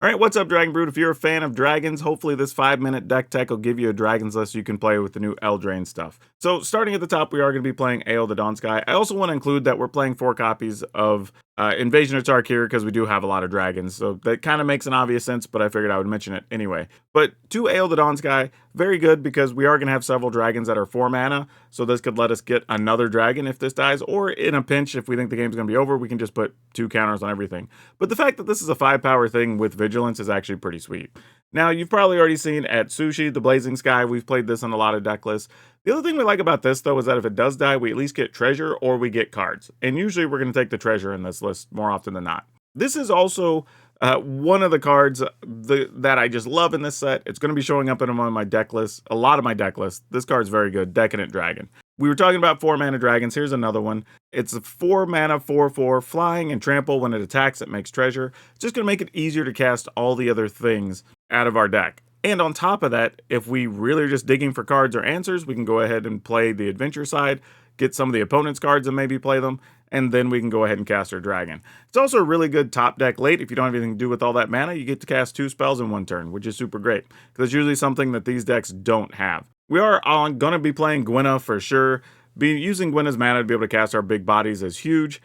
All right, what's up, Dragon Brood? If you're a fan of dragons, hopefully this 5-minute deck tech will give you a dragons list you can play with the new Eldraine stuff. So starting at the top, we are going to be playing Aeol the Dawnsky. I also want to include that we're playing 4 copies of Invasion of Tarkir because we do have a lot of dragons. So that kind of makes an obvious sense, but I figured I would mention it anyway. But to Aeol the Dawnsky, very good because we are going to have several dragons that are 4 mana. So this could let us get another dragon if this dies, or in a pinch, if we think the game's going to be over, we can just put 2 counters on everything. But the fact that this is a 5-power thing with Vigilance is actually pretty sweet. Now, you've probably already seen at Sushi, the Blazing Sky, we've played this on a lot of deck lists. The other thing we like about this, though, is that if it does die, we at least get treasure or we get cards. And usually we're going to take the treasure in this list more often than not. This is also one of the cards that I just love in this set. It's going to be showing up in one of my deck lists, a lot of my deck lists. This card's very good, Decadent Dragon. We were talking about 4 mana dragons. Here's another one. It's a 4 mana 4/4 flying and trample. When it attacks, it makes treasure. It's just going to make it easier to cast all the other things out of our deck. And on top of that, if we really are just digging for cards or answers, we can go ahead and play the adventure side, get some of the opponent's cards and maybe play them, and then we can go ahead and cast our dragon. It's also a really good top deck late. If you don't have anything to do with all that mana, you get to cast 2 spells in 1 turn, which is super great, because it's usually something that these decks don't have. We are going to be playing Guinna for sure. Using Guinna's mana to be able to cast our big bodies is huge,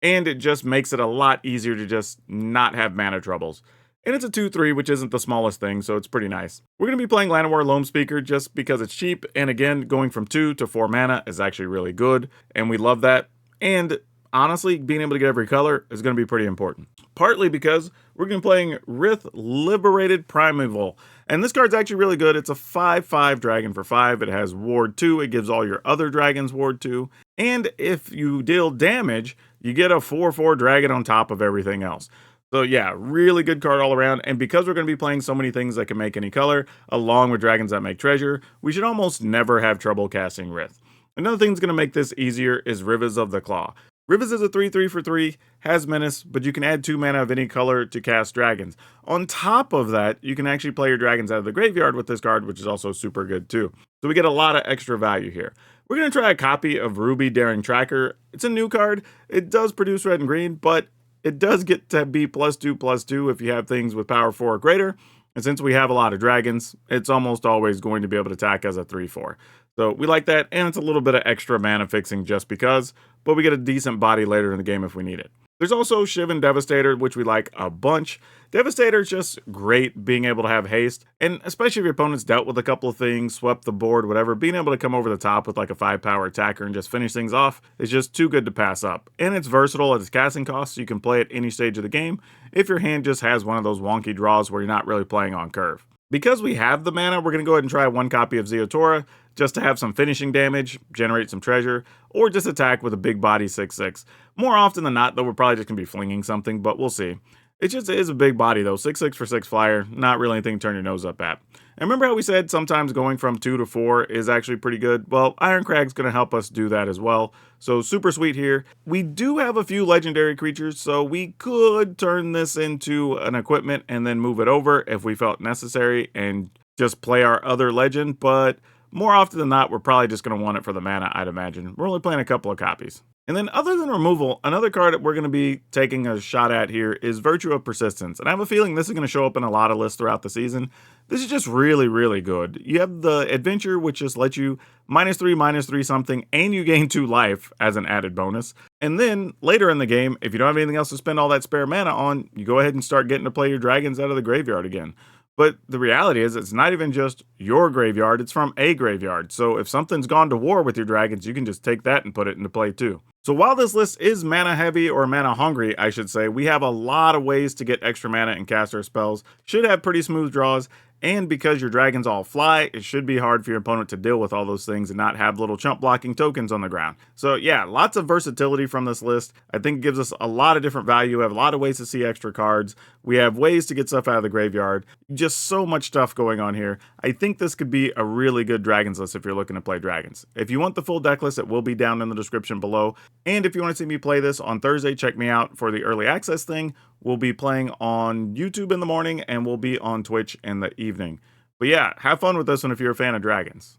and it just makes it a lot easier to just not have mana troubles. And it's a 2/3, which isn't the smallest thing, so it's pretty nice. We're going to be playing Llanowar Loam Speaker just because it's cheap, and again, going from 2 to 4 mana is actually really good, and we love that. And honestly, being able to get every color is going to be pretty important. Partly because we're going to be playing Rith Liberated Primeval, and this card's actually really good. It's a 5/5 dragon for 5. It has Ward 2. It gives all your other dragons Ward 2. And if you deal damage, you get a 4/4 dragon on top of everything else. So yeah, really good card all around, and because we're going to be playing so many things that can make any color, along with dragons that make treasure, we should almost never have trouble casting Rith. Another thing that's going to make this easier is Rivers of the Claw. Rivers is a 3/3 for 3, has Menace, but you can add 2 mana of any color to cast dragons. On top of that, you can actually play your dragons out of the graveyard with this card, which is also super good too. So we get a lot of extra value here. We're going to try a copy of Ruby Daring Tracker. It's a new card. It does produce red and green, but it does get to be +2/+2 if you have things with power 4 or greater. And since we have a lot of dragons, it's almost always going to be able to attack as a 3/4. So we like that, and it's a little bit of extra mana fixing just because, but we get a decent body later in the game if we need it. There's also Shiv Devastator, which we like a bunch. Devastator is just great being able to have haste, and especially if your opponent's dealt with a couple of things, swept the board, whatever, being able to come over the top with like a 5-power attacker and just finish things off is just too good to pass up. And it's versatile at its casting cost, so you can play at any stage of the game if your hand just has one of those wonky draws where you're not really playing on curve. Because we have the mana, we're going to go ahead and try 1 copy of Zeotora, just to have some finishing damage, generate some treasure, or just attack with a big body 6/6. More often than not, though, we're probably just going to be flinging something, but we'll see. It is a big body, though. 6/6 for 6 flyer, not really anything to turn your nose up at. And remember how we said sometimes going from 2 to 4 is actually pretty good? Well, Ironcrag's going to help us do that as well. So super sweet here. We do have a few legendary creatures, so we could turn this into an equipment and then move it over if we felt necessary and just play our other legend, but more often than not, we're probably just going to want it for the mana, I'd imagine. We're only playing a couple of copies. And then other than removal, another card that we're going to be taking a shot at here is Virtue of Persistence. And I have a feeling this is going to show up in a lot of lists throughout the season. This is just really, really good. You have the Adventure, which just lets you -3/-3 something, and you gain 2 life as an added bonus. And then later in the game, if you don't have anything else to spend all that spare mana on, you go ahead and start getting to play your dragons out of the graveyard again. But the reality is, it's not even just your graveyard, it's from a graveyard. So if something's gone to war with your dragons, you can just take that and put it into play too. So while this list is mana heavy, or mana hungry, I should say, we have a lot of ways to get extra mana and cast our spells. Should have pretty smooth draws, and because your dragons all fly, it should be hard for your opponent to deal with all those things and not have little chump blocking tokens on the ground. So yeah, lots of versatility from this list. I think it gives us a lot of different value. We have a lot of ways to see extra cards. We have ways to get stuff out of the graveyard. Just so much stuff going on here. I think this could be a really good dragons list if you're looking to play dragons. If you want the full deck list, it will be down in the description below. And if you want to see me play this on Thursday, check me out for the early access thing. We'll be playing on YouTube in the morning, and we'll be on Twitch in the evening. But yeah, have fun with this one if you're a fan of dragons.